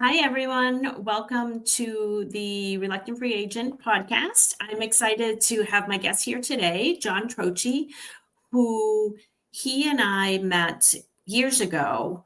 Hi, everyone. Welcome to the Reluctant Free Agent podcast. I'm excited to have my guest here today, John Trocchi, who he and I met years ago,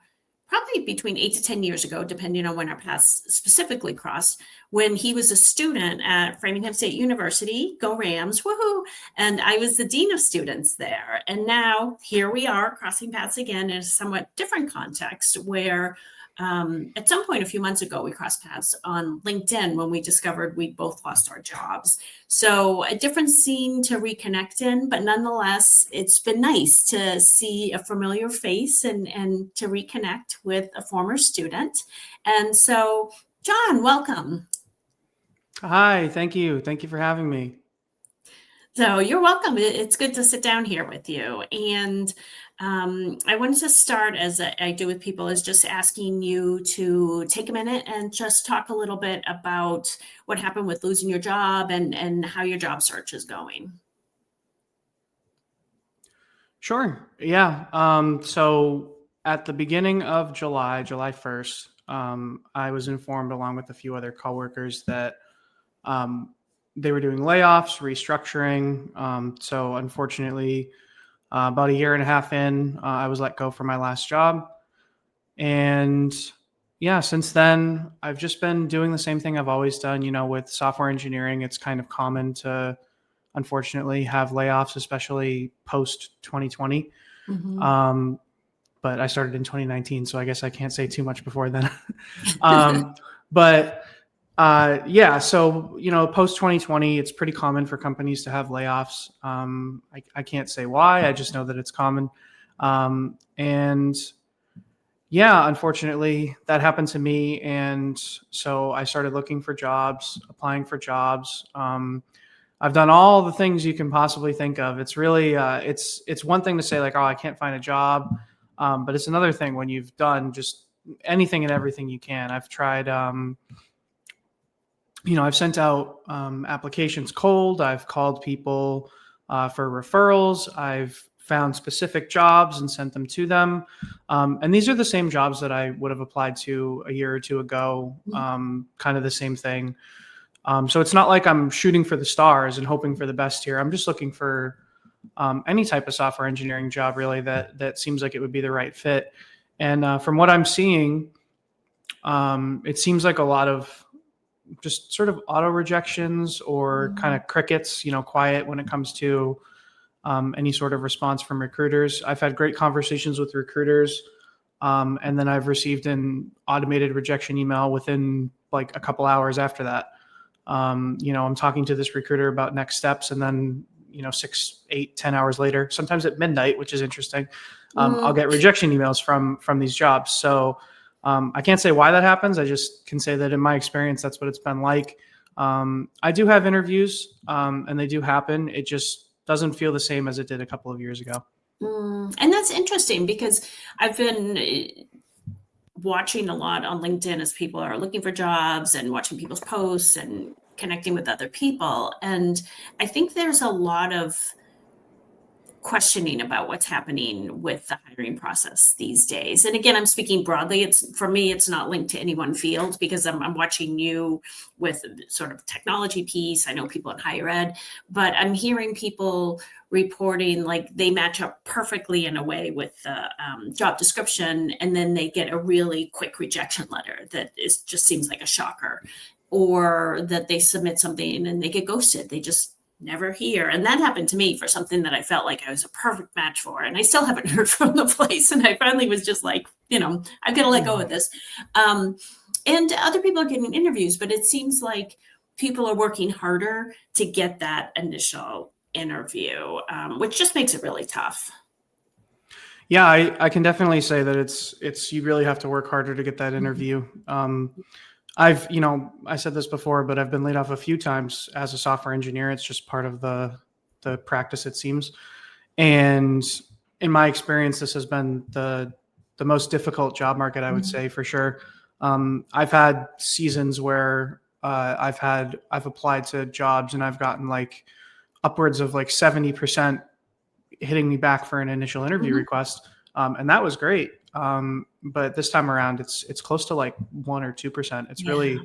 probably between 8 to 10 years ago, depending on when our paths specifically crossed, when he was a student at Framingham State University. Go Rams, woohoo! And I was the dean of students there. And now here we are crossing paths again in a somewhat different context where at some point a few months ago, we crossed paths on LinkedIn when we discovered we'd both lost our jobs. So a different scene to reconnect in, but nonetheless, it's been nice to see a familiar face and to reconnect with a former student. And so, John, welcome. Hi, thank you. Thank you for having me. So you're welcome. It's good to sit down here with you. And I wanted to start, as I do with people, is just asking you to take a minute and just talk a little bit about what happened with losing your job and how your job search is going. Sure. Yeah. So at the beginning of July 1st, I was informed along with a few other coworkers that um, they were doing layoffs, restructuring. So unfortunately, about a year and a half in, I was let go from my last job. And yeah, since then, I've just been doing the same thing I've always done. With software engineering, it's kind of common to unfortunately have layoffs, especially post 2020. Mm-hmm. But I started in 2019, so I guess I can't say too much before then. um, but yeah, so post 2020, it's pretty common for companies to have layoffs. I can't say why. I just know that it's common. And yeah, unfortunately, that happened to me, and so I started looking for jobs, applying for jobs. I've done all the things you can possibly think of. It's really it's one thing to say like, oh, I can't find a job, but it's another thing when you've done just anything and everything you can. I've tried, I've sent out applications cold. I've called people for referrals. I've found specific jobs and sent them to them. And these are the same jobs that I would have applied to a year or two ago. Kind of the same thing. So it's not like I'm shooting for the stars and hoping for the best here. I'm just looking for any type of software engineering job, really, that seems like it would be the right fit. And from what I'm seeing, it seems like a lot of just sort of auto rejections or kind of crickets, quiet when it comes to any sort of response from recruiters. I've had great conversations with recruiters, and then I've received an automated rejection email within like a couple hours after that. I'm talking to this recruiter about next steps, and then 6, 8, 10 hours later, sometimes at midnight, which is interesting, I'll get rejection emails from these jobs. So I can't say why that happens. I just can say that in my experience, that's what it's been like. I do have interviews, and they do happen. It just doesn't feel the same as it did a couple of years ago. And that's interesting because I've been watching a lot on LinkedIn as people are looking for jobs and watching people's posts and connecting with other people. And I think there's a lot of questioning about what's happening with the hiring process these days. And again, I'm speaking broadly. It's for me, it's not linked to any one field because I'm watching you with sort of technology piece. I know people in higher ed, but I'm hearing people reporting like they match up perfectly in a way with the job description, and then they get a really quick rejection letter that just seems like a shocker, or that they submit something and they get ghosted. They just never hear. And that happened to me for something that I felt like I was a perfect match for. And I still haven't heard from the place. And I finally was just like, I've got to let go of this. And other people are getting interviews, but it seems like people are working harder to get that initial interview, which just makes it really tough. Yeah, I can definitely say that it's you really have to work harder to get that interview. I said this before, but I've been laid off a few times as a software engineer. It's just part of the practice, it seems. And in my experience, this has been the most difficult job market, I would say, for sure. I've had seasons where I've applied to jobs and I've gotten like upwards of like 70% hitting me back for an initial interview request. And that was great. but this time around, it's close to like 1 or 2%. It's Yeah.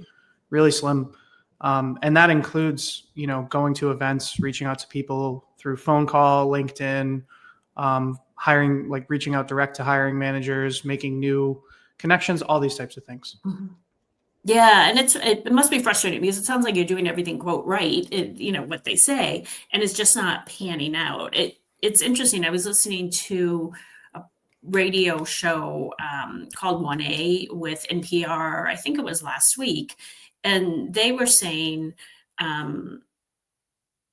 really slim. And that includes, going to events, reaching out to people through phone call, LinkedIn, hiring, like reaching out direct to hiring managers, making new connections, all these types of things. Mhm. Yeah, and it must be frustrating because it sounds like you're doing everything quote right, what they say, and it's just not panning out. It's interesting. I was listening to a radio show called 1A with NPR. I think it was last week, and they were saying um,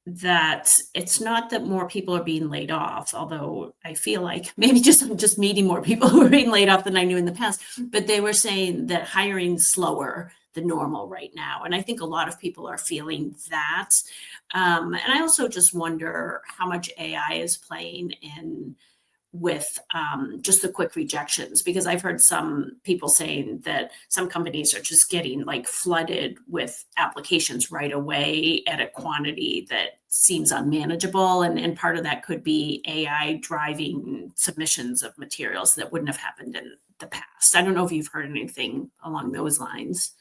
that it's not that more people are being laid off, although I feel like maybe I'm just meeting more people who are being laid off than I knew in the past. But they were saying that hiring's slower than normal right now. And I think a lot of people are feeling that. And I also just wonder how much AI is playing in with just the quick rejections, because I've heard some people saying that some companies are just getting like flooded with applications right away at a quantity that seems unmanageable. And part of that could be AI driving submissions of materials that wouldn't have happened in the past. I don't know if you've heard anything along those lines.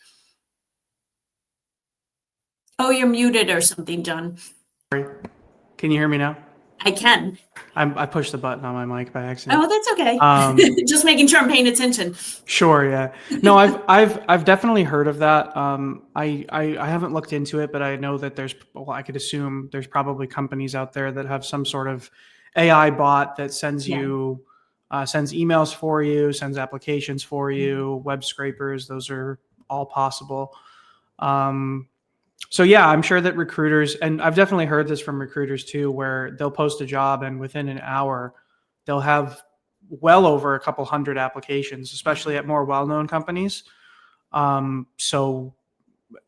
Oh, you're muted or something, John. Sorry. Can you hear me now? I can. I pushed the button on my mic by accident. Oh, that's okay. Just making sure I'm paying attention. Sure, yeah. No, I've definitely heard of that. I haven't looked into it, but I know that I could assume there's probably companies out there that have some sort of AI bot that sends you sends emails for you, sends applications for you, web scrapers. Those are all possible. So yeah, I'm sure that recruiters, and I've definitely heard this from recruiters too, where they'll post a job and within an hour, they'll have well over a couple hundred applications, especially at more well-known companies. So,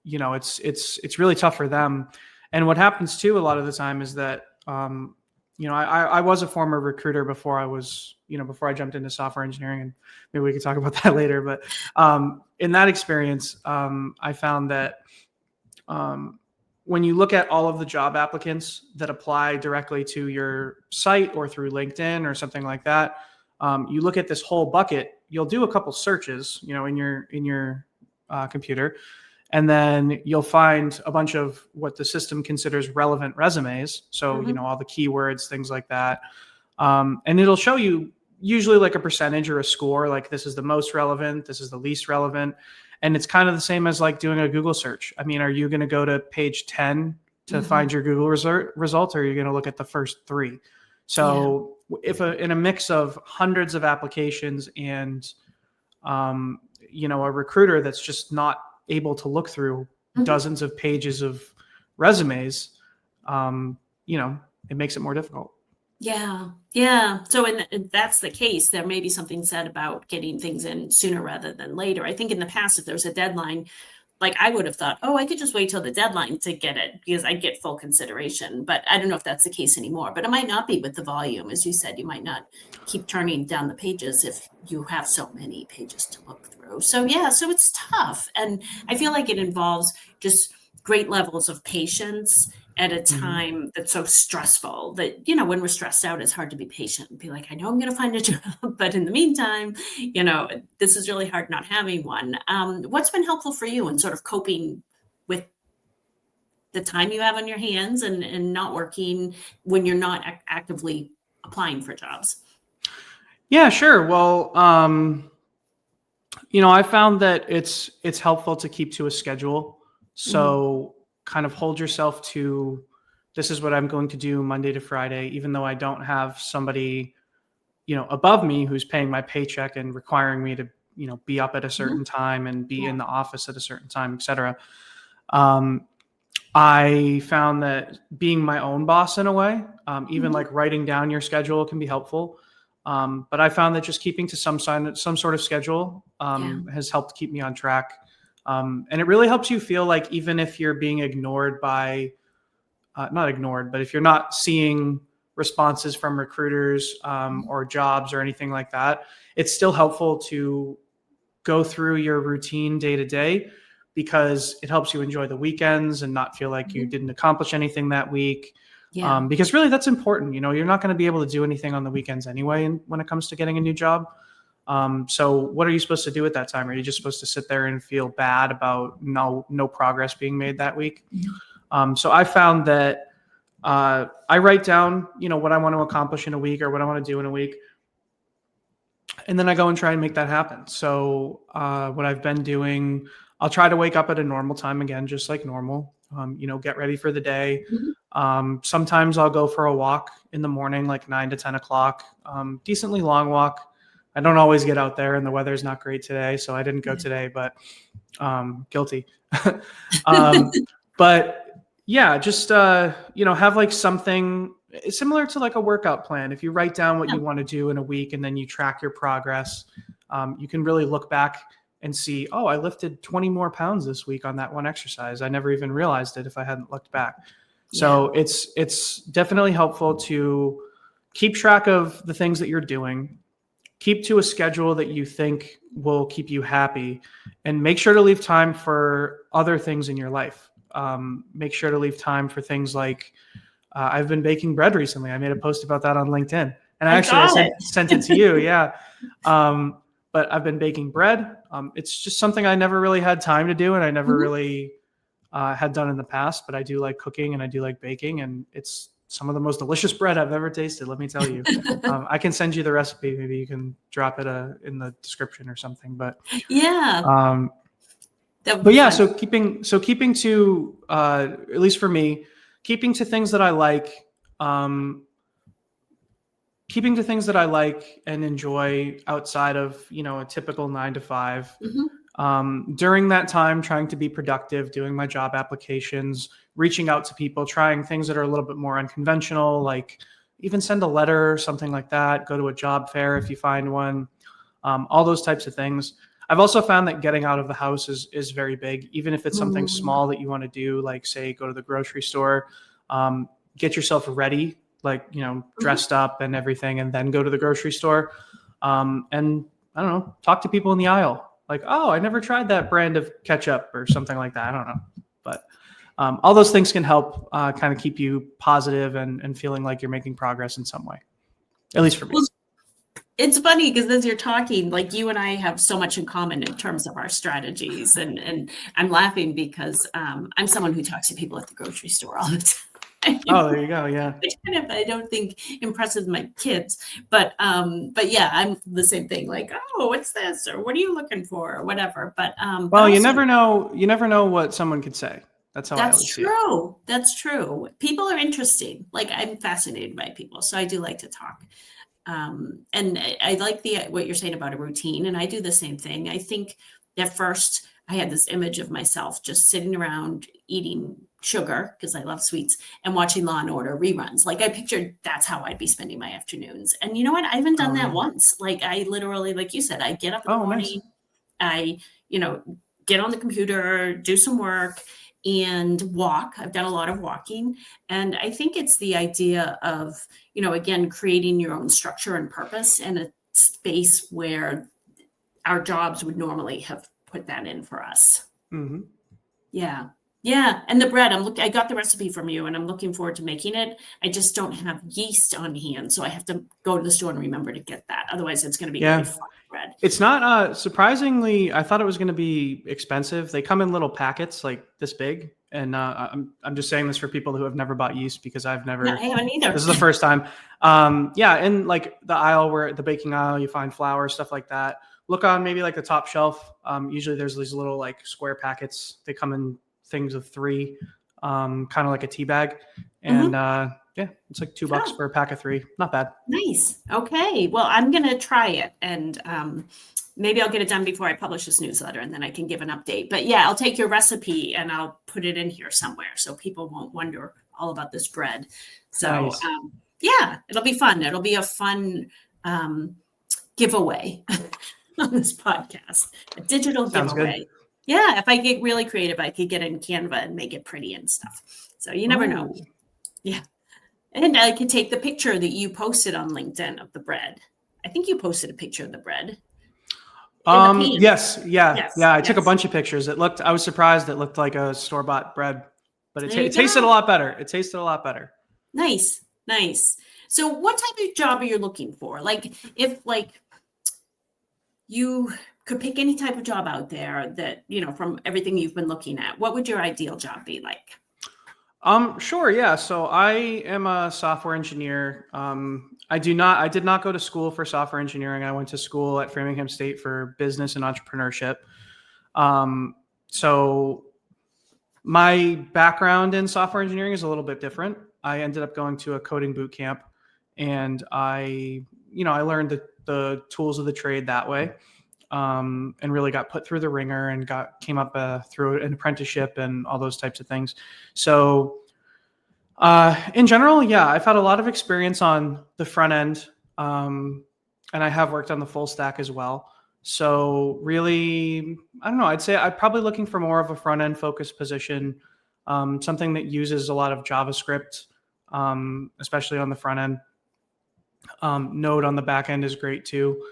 it's really tough for them. And what happens too, a lot of the time is that, I was a former recruiter before before I jumped into software engineering, and maybe we could talk about that later. But in that experience, I found that when you look at all of the job applicants that apply directly to your site or through LinkedIn or something like that, you look at this whole bucket. You'll do a couple searches, in your computer, and then you'll find a bunch of what the system considers relevant resumes. So all the keywords, things like that, and it'll show you usually like a percentage or a score. Like this is the most relevant, this is the least relevant. And it's kind of the same as like doing a Google search. I mean, are you going to go to page 10 to find your Google result, or are you going to look at the first 3? So if in a mix of hundreds of applications and, a recruiter that's just not able to look through dozens of pages of resumes, it makes it more difficult. Yeah. Yeah. So if that's the case, there may be something said about getting things in sooner rather than later. I think in the past, if there's a deadline, like I would have thought, oh, I could just wait till the deadline to get it because I get full consideration. But I don't know if that's the case anymore. But it might not be with the volume. As you said, you might not keep turning down the pages if you have so many pages to look through. So yeah, so it's tough. And I feel like it involves just great levels of patience at a time that's so stressful that, when we're stressed out, it's hard to be patient and be like, I know I'm going to find a job, but in the meantime, this is really hard not having one. What's been helpful for you in sort of coping with the time you have on your hands and not working when you're not actively applying for jobs? Yeah, sure. Well, I found that it's helpful to keep to a schedule. So kind of hold yourself to, this is what I'm going to do Monday to Friday, even though I don't have somebody, above me who's paying my paycheck and requiring me to, be up at a certain time and be in the office at a certain time, et cetera. I found that being my own boss in a way, even like writing down your schedule can be helpful. But I found that just keeping to some sort of schedule has helped keep me on track. And it really helps you feel like even if you're being ignored by, not ignored, but if you're not seeing responses from recruiters or jobs or anything like that, it's still helpful to go through your routine day to day, because it helps you enjoy the weekends and not feel like you didn't accomplish anything that week. Yeah. Because really that's important. You're not going to be able to do anything on the weekends anyway when it comes to getting a new job. So what are you supposed to do at that time? Are you just supposed to sit there and feel bad about no progress being made that week? So I found that I write down, what I want to accomplish in a week or what I want to do in a week. And then I go and try and make that happen. So what I've been doing, I'll try to wake up at a normal time again, just like normal, get ready for the day. Sometimes I'll go for a walk in the morning, like 9 to 10 o'clock, decently long walk. I don't always get out there and the weather's not great today. So I didn't go today, but guilty. But yeah, just, have like something similar to like a workout plan. If you write down what you want to do in a week and then you track your progress, you can really look back and see, oh, I lifted 20 more pounds this week on that one exercise. I never even realized it if I hadn't looked back. So it's definitely helpful to keep track of the things that you're doing, keep to a schedule that you think will keep you happy, and make sure to leave time for other things in your life. Make sure to leave time for things like, I've been baking bread recently. I made a post about that on LinkedIn, and I sent it to you. Yeah. But I've been baking bread. It's just something I never really had time to do, and I never really had done in the past, but I do like cooking and I do like baking, and it's some of the most delicious bread I've ever tasted. Let me tell you. I can send you the recipe. Maybe you can drop it in the description or something, but but yeah, so keeping to, at least for me, keeping to things that I like, and enjoy outside of, a typical 9 to 5. During that time, trying to be productive, doing my job applications, reaching out to people, trying things that are a little bit more unconventional, like even send a letter or something like that, go to a job fair if you find one, all those types of things. I've also found that getting out of the house is very big, even if it's something small that you want to do, like say, go to the grocery store, get yourself ready, like, dressed up and everything, and then go to the grocery store. And I don't know, talk to people in the aisle. Like, oh, I never tried that brand of ketchup or something like that. I don't know. But all those things can help kind of keep you positive and feeling like you're making progress in some way, at least for me. Well, it's funny because as you're talking, like you and I have so much in common in terms of our strategies. And I'm laughing because I'm someone who talks to people at the grocery store all the time. Oh, there you go. Yeah. Which kind of, I don't think impresses my kids, but yeah, I'm the same thing. Like, oh, what's this, or what are you looking for, or whatever. But well, but also, you never know what someone could say. That's how I always see it. That's true. That's true. People are interesting. Like, I'm fascinated by people, so I do like to talk. And I like what you're saying about a routine, and I do the same thing. I think at first I had this image of myself just sitting around eating sugar because I love sweets and watching Law and Order reruns. Like, I pictured that's how I'd be spending my afternoons. And you know what? I haven't done that once. Like, I literally, like you said, I get up in the morning, nice. I, get on the computer, do some work, and walk. I've done a lot of walking. And I think it's the idea of, again, creating your own structure and purpose in a space where our jobs would normally have put that in for us. Mm-hmm. Yeah. Yeah. And the bread, I got the recipe from you and I'm looking forward to making it. I just don't have yeast on hand. So I have to go to the store and remember to get that. Otherwise it's going to be really fun bread. It's not, surprisingly, I thought it was going to be expensive. They come in little packets like this big. And I'm just saying this for people who have never bought yeast, because I haven't either. This is the first time. In like the aisle, where the baking aisle, you find flour, stuff like that. Look on maybe like the top shelf. Usually there's these little like square packets. They come in things of 3, kind of like a tea bag. And it's like $2 for a pack of 3. Not bad. Nice. Okay. Well, I'm going to try it, and maybe I'll get it done before I publish this newsletter, and then I can give an update. But yeah, I'll take your recipe and I'll put it in here somewhere so people won't wonder all about this bread. So nice. It'll be fun. It'll be a fun giveaway on this podcast, a digital Sounds giveaway. Good. Yeah, if I get really creative, I could get in Canva and make it pretty and stuff. So you never know. Yeah. And I could take the picture that you posted on LinkedIn of the bread. I think you posted a picture of the bread. Yes. I took a bunch of pictures. I was surprised it looked like a store-bought bread, but it tasted a lot better. It tasted a lot better. Nice. So what type of job are you looking for? Like, if you could pick any type of job out there that, from everything you've been looking at, what would your ideal job be like? Sure. Yeah. So I am a software engineer. I did not go to school for software engineering. I went to school at Framingham State for business and entrepreneurship. So my background in software engineering is a little bit different. I ended up going to a coding boot camp, and I learned the tools of the trade that way, and really got put through the ringer and came up through an apprenticeship and all those types of things. So in general, yeah, I've had a lot of experience on the front end, and I have worked on the full stack as well. So really, I don't know. I'd say I'm probably looking for more of a front end focused position, something that uses a lot of JavaScript, especially on the front end. Node on the back end is great too.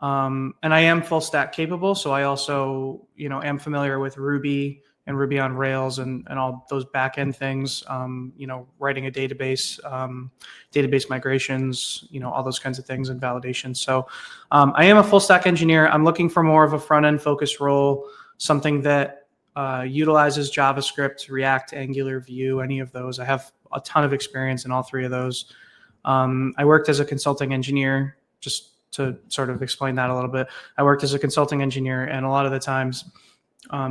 And I am full stack capable, so I also, am familiar with Ruby and Ruby on Rails and all those back end things. Writing a database, database migrations, all those kinds of things and validations. So I am a full stack engineer. I'm looking for more of a front end focused role, something that utilizes JavaScript, React, Angular, Vue, any of those. I have a ton of experience in all three of those. I worked as a consulting engineer, just to sort of explain that a little bit. I worked as a consulting engineer, and a lot of the times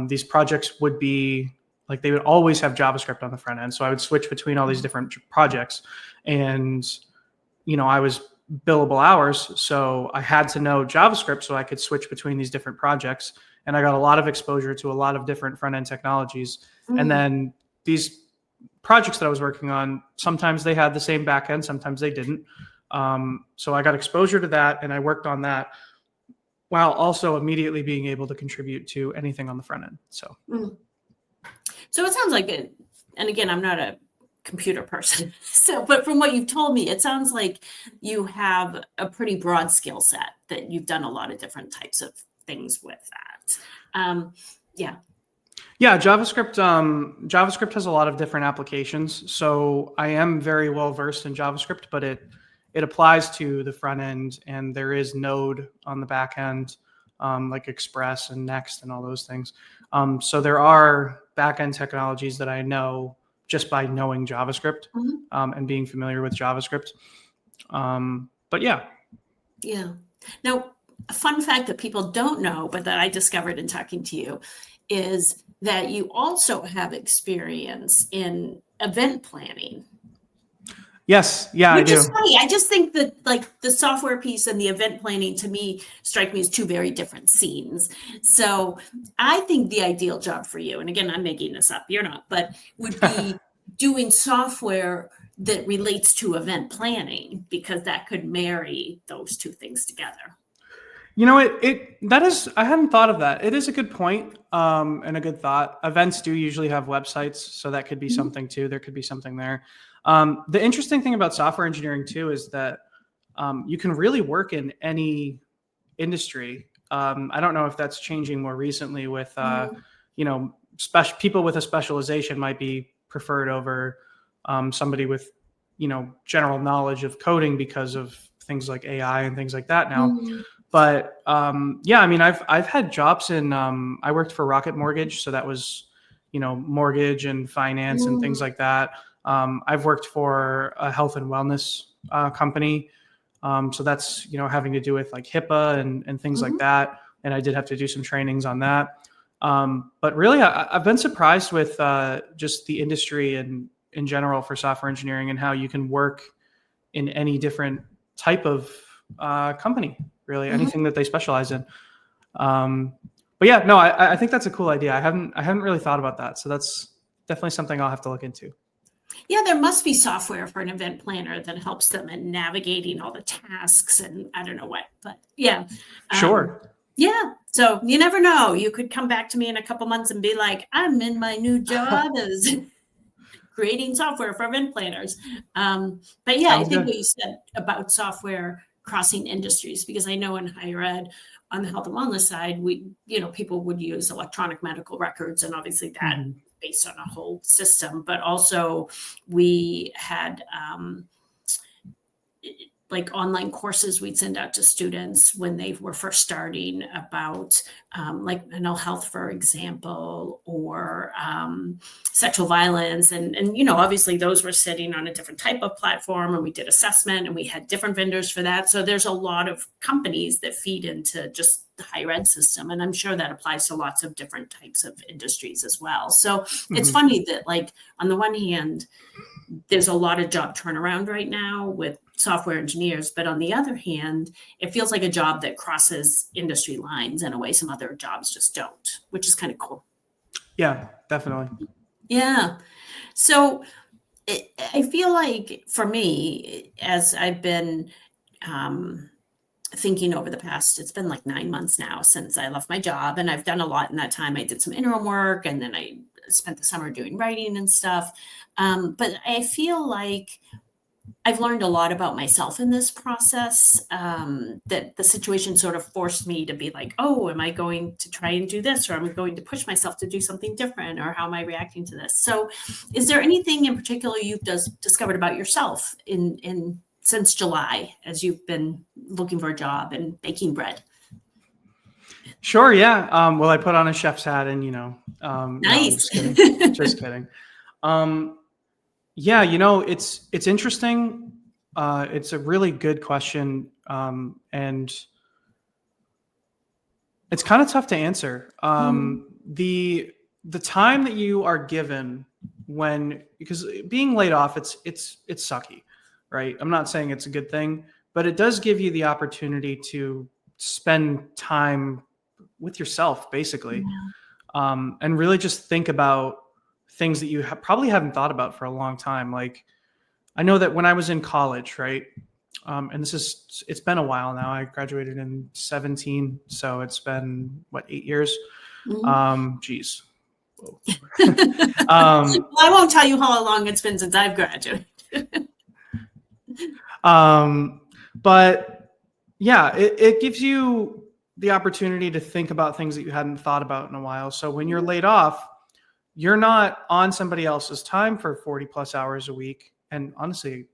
these projects would be like, they would always have JavaScript on the front end. So I would switch between all these different projects, and, I was billable hours. So I had to know JavaScript so I could switch between these different projects. And I got a lot of exposure to a lot of different front end technologies. And then these projects that I was working on, sometimes they had the same back end, sometimes they didn't. So I got exposure to that, and I worked on that while also immediately being able to contribute to anything on the front end. So, So it sounds like it, and again, I'm not a computer person, but from what you've told me, it sounds like you have a pretty broad skill set, that you've done a lot of different types of things with that. Yeah. Yeah, JavaScript has a lot of different applications. So I am very well versed in JavaScript, but it applies to the front end, and there is Node on the back end, like Express and Next and all those things. So there are back end technologies that I know just by knowing JavaScript, and being familiar with JavaScript. But yeah. Yeah. Now, a fun fact that people don't know, but that I discovered in talking to you, is that you also have experience in event planning. Yes. Yeah, Which I do. is funny. I just think that, like, the software piece and the event planning, to me, strike me as two very different scenes. So I think the ideal job for you, and again, I'm making this up, you're not, but would be doing software that relates to event planning, because that could marry those two things together. I hadn't thought of that. It is a good point, and a good thought. Events do usually have websites, so that could be something too. There could be something there. The interesting thing about software engineering too is that you can really work in any industry. I don't know if that's changing more recently with, people with a specialization might be preferred over somebody with, general knowledge of coding because of things like AI and things like that now. But yeah, I mean, I've had jobs in, I worked for Rocket Mortgage. So that was, mortgage and finance and things like that. I've worked for a health and wellness company. So that's, having to do with like HIPAA and things like that. And I did have to do some trainings on that. But really, I've been surprised with just the industry and in general for software engineering, and how you can work in any different type of company, really, anything that they specialize in. But yeah, no, I think that's a cool idea. I hadn't really thought about that. So that's definitely something I'll have to look into. Yeah, there must be software for an event planner that helps them in navigating all the tasks and I don't know what, but yeah. Sure. Yeah. So you never know. You could come back to me in a couple months and be like, I'm in my new job as creating software for event planners. But yeah, Sounds I think good. what you said about software crossing industries, because I know in higher ed, on the health and wellness side, people would use electronic medical records, and obviously that based on a whole system, but also we had like online courses we'd send out to students when they were first starting about like mental health, for example, or sexual violence. And, you know, obviously those were sitting on a different type of platform, and we did assessment and we had different vendors for that. So there's a lot of companies that feed into just the higher ed system. And I'm sure that applies to lots of different types of industries as well. So it's funny that, like, on the one hand, there's a lot of job turnaround right now with software engineers, but on the other hand, it feels like a job that crosses industry lines in a way some other jobs just don't, which is kind of cool. Yeah, definitely. Yeah. So I feel like for me, as I've been thinking over the past, it's been like 9 months now since I left my job, and I've done a lot in that time. I did some interim work, and then I spent the summer doing writing and stuff. But I feel like I've learned a lot about myself in this process, that the situation sort of forced me to be like, oh, am I going to try and do this, or am I going to push myself to do something different, or how am I reacting to this? So is there anything in particular you've discovered about yourself in since July as you've been looking for a job and baking bread? Sure. Yeah. Well, I put on a chef's hat and, no, I'm Nice. just kidding. Just kidding. Yeah, it's interesting. It's a really good question. And it's kind of tough to answer. The time that you are given because being laid off, it's sucky, right? I'm not saying it's a good thing, but it does give you the opportunity to spend time with yourself, basically, and really just think about things that you probably haven't thought about for a long time. Like, I know that when I was in college, right? And it's been a while now. I graduated in 2017, so it's been 8 years? Geez. Well, I won't tell you how long it's been since I've graduated. But yeah, it gives you the opportunity to think about things that you hadn't thought about in a while. So when you're laid off, you're not on somebody else's time for 40 plus hours a week. And honestly,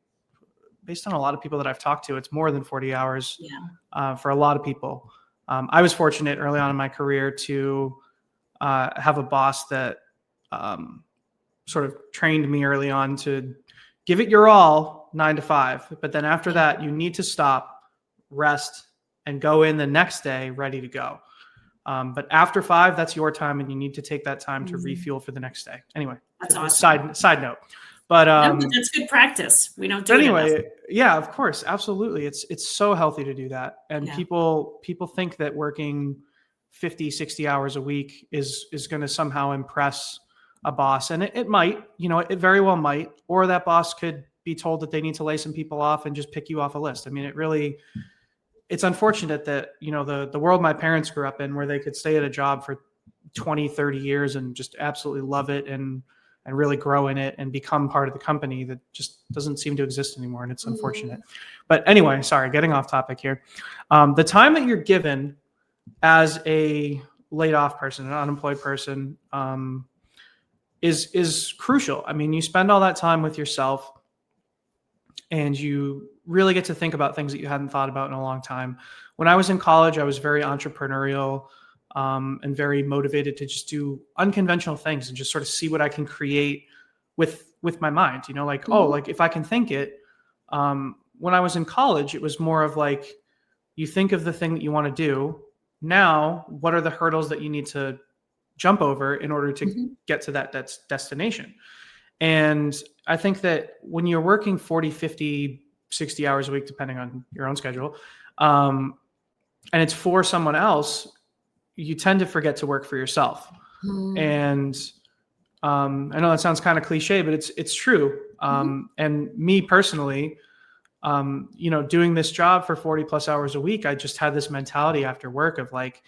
based on a lot of people that I've talked to, it's more than 40 hours for a lot of people. I was fortunate early on in my career to have a boss that sort of trained me early on to give it your all 9 to 5. But then after that, you need to stop, rest, and go in the next day ready to go. But after 5, that's your time, and you need to take that time to refuel for the next day. Anyway, that's awesome. Side note. But that's good practice. We don't do it enough. Yeah, of course, absolutely. It's so healthy to do that. And people think that working 50, 60 hours a week is going to somehow impress a boss, and it might. It very well might. Or that boss could be told that they need to lay some people off and just pick you off a list. I mean, it's unfortunate that, the world my parents grew up in, where they could stay at a job for 20, 30 years and just absolutely love it and really grow in it and become part of the company, that just doesn't seem to exist anymore. And it's unfortunate. But anyway, sorry, getting off topic here. The time that you're given as a laid off person, an unemployed person, is crucial. I mean, you spend all that time with yourself, and you really get to think about things that you hadn't thought about in a long time. When I was in college, I was very entrepreneurial and very motivated to just do unconventional things and just sort of see what I can create with my mind. Like if I can think it. When I was in college, it was more of like, you think of the thing that you want to do. Now, what are the hurdles that you need to jump over in order to get to that destination? And I think that when you're working 40, 50, 60 hours a week, depending on your own schedule, and it's for someone else, you tend to forget to work for yourself. And I know that sounds kind of cliche, but it's true. And me personally, doing this job for 40 plus hours a week, I just had this mentality after work of like,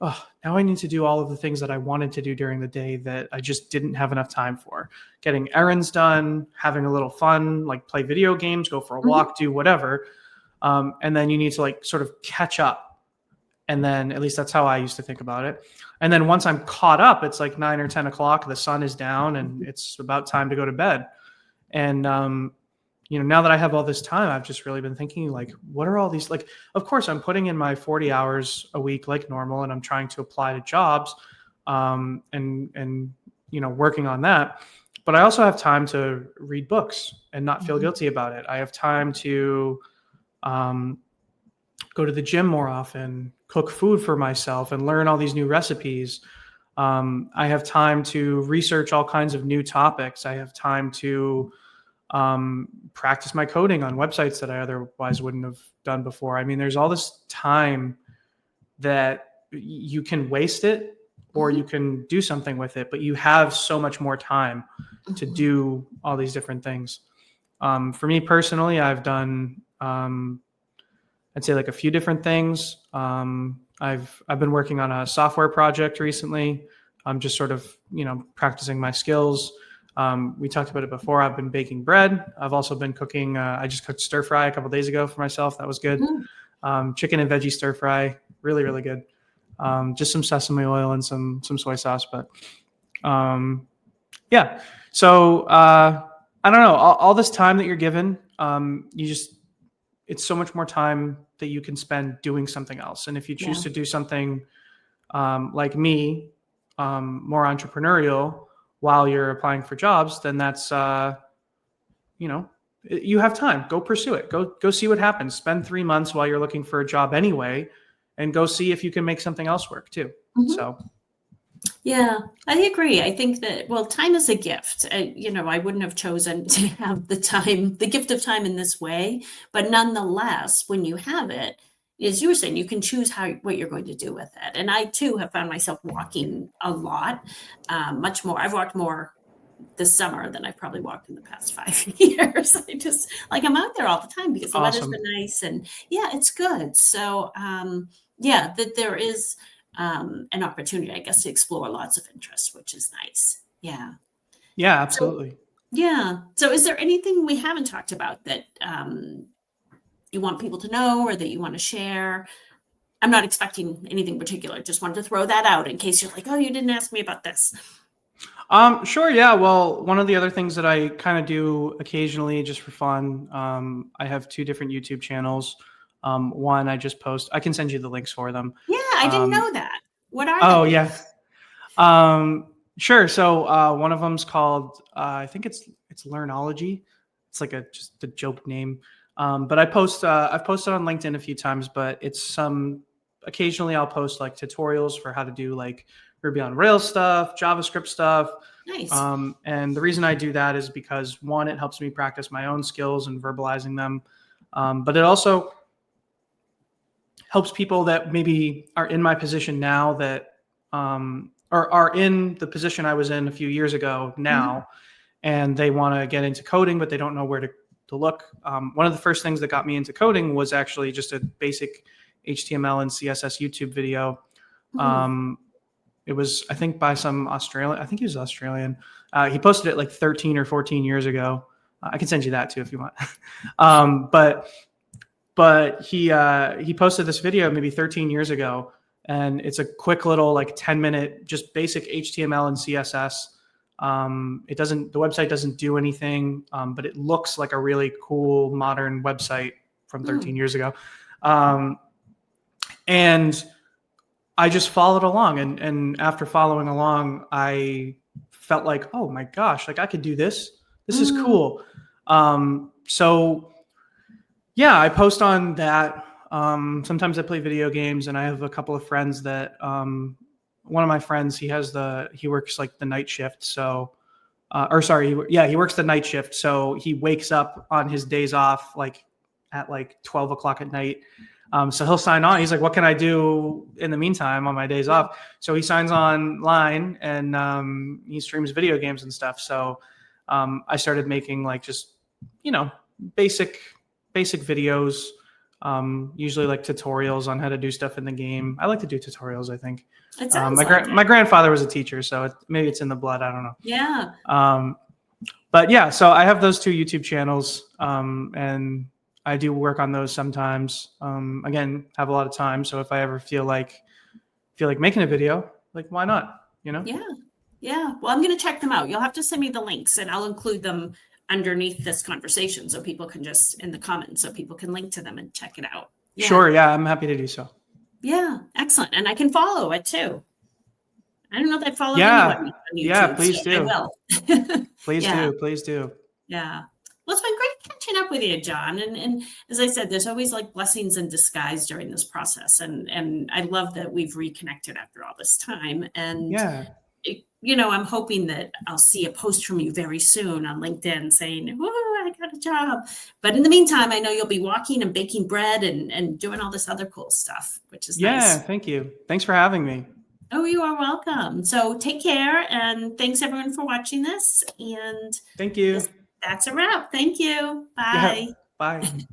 oh, now I need to do all of the things that I wanted to do during the day that I just didn't have enough time for. Getting errands done, having a little fun, like play video games, go for a walk, do whatever. And then you need to like sort of catch up. And then, at least that's how I used to think about it. And then once I'm caught up, it's like 9 or 10 o'clock, the sun is down, and it's about time to go to bed. And now that I have all this time, I've just really been thinking, like, what are all these, like, of course I'm putting in my 40 hours a week like normal, and I'm trying to apply to jobs, and working on that. But I also have time to read books and not feel guilty about it. I have time to um, go to the gym more often, cook food for myself, and learn all these new recipes. I have time to research all kinds of new topics. I have time to practice my coding on websites that I otherwise wouldn't have done before. I mean, there's all this time that you can waste it, or you can do something with it, but you have so much more time to do all these different things. For me personally, I've done, I'd say, like, a few different things. I've been working on a software project recently. I'm just sort of, practicing my skills. We talked about it before. I've been baking bread. I've also been cooking. I just cooked stir fry a couple days ago for myself. That was good. Chicken and veggie stir fry, really, really good. Just some sesame oil and some soy sauce, but yeah. So I don't know. All this time that you're given, it's so much more time that you can spend doing something else. And if you choose to do something like me, more entrepreneurial while you're applying for jobs, then that's you have time. Go pursue it. Go see what happens. Spend 3 months while you're looking for a job anyway, and go see if you can make something else work too. So. Yeah, I agree. I think that, well, time is a gift. I wouldn't have chosen to have the gift of time in this way, but nonetheless, when you have it, as you were saying, you can choose what you're going to do with it. And I too have found myself walking a lot, much more. I've walked more this summer than I've probably walked in the past 5 years. I'm out there all the time because the weather's been nice, and it's good. So, that there is an opportunity, I guess, to explore lots of interests, which is nice. Yeah. Yeah, absolutely. So is there anything we haven't talked about that you want people to know, or that you want to share? I'm not expecting anything particular. Just wanted to throw that out in case you're like, oh, you didn't ask me about this. Sure. Yeah. Well, one of the other things that I kind of do occasionally just for fun, I have 2 different YouTube channels. One, I just post, I can send you the links for them. Yeah, I didn't know that. What are Oh, they? yeah. Sure. So one of them's called, I think it's Learnology. It's like just a joke name. But I've posted on LinkedIn a few times, but it's occasionally I'll post like tutorials for how to do like Ruby on Rails stuff, JavaScript stuff. Nice. And the reason I do that is because, one, it helps me practice my own skills and verbalizing them. But it also helps people that maybe are in my position now that or are in the position I was in a few years ago now, and they want to get into coding, but they don't know where to look. One of the first things that got me into coding was actually just a basic HTML and CSS YouTube video. It was, I think, by some Australian. I think he was Australian. He posted it like 13 or 14 years ago. I can send you that too if you want. But he posted this video maybe 13 years ago, and it's a quick little like 10-minute just basic HTML and CSS. The website doesn't do anything, but it looks like a really cool modern website from 13 years ago. And I just followed along, and after following along, I felt like, oh my gosh, like I could do this. This is cool. So yeah, I post on that. Sometimes I play video games, and I have a couple of friends that, one of my friends, he works like the night shift. So, he works the night shift. So he wakes up on his days off, like at like 12 o'clock at night. So he'll sign on. He's like, what can I do in the meantime on my days off? So he signs online, and he streams video games and stuff. So I started making like just, basic videos, usually like tutorials on how to do stuff in the game. I like to do tutorials, I think. It sounds my grandfather was a teacher, so maybe it's in the blood. I don't know. Yeah. But yeah, so I have those 2 YouTube channels, and I do work on those sometimes. Again, have a lot of time. So if I ever feel like making a video, like, why not? Yeah. Well, I'm going to check them out. You'll have to send me the links, and I'll include them underneath this conversation so people can just in the comments so people can link to them and check it out. Yeah. Sure. Yeah, I'm happy to do so. Yeah, excellent. And I can follow it too. I don't know if I followed Yeah. anybody on YouTube. Yeah, please so I do. will. Please Yeah. do. Please do. Yeah. Well, it's been great catching up with you, John. And as I said, there's always like blessings in disguise during this process. And I love that we've reconnected after all this time. And, Yeah. I'm hoping that I'll see a post from you very soon on LinkedIn saying, whoa, I got a job. But in the meantime, I know you'll be walking and baking bread and doing all this other cool stuff, which is Yeah. nice. Thank you. Thanks for having me. Oh, you are welcome. So take care. And thanks everyone for watching this. And Thank you. that's a wrap. Thank you. Yeah. Bye. Bye.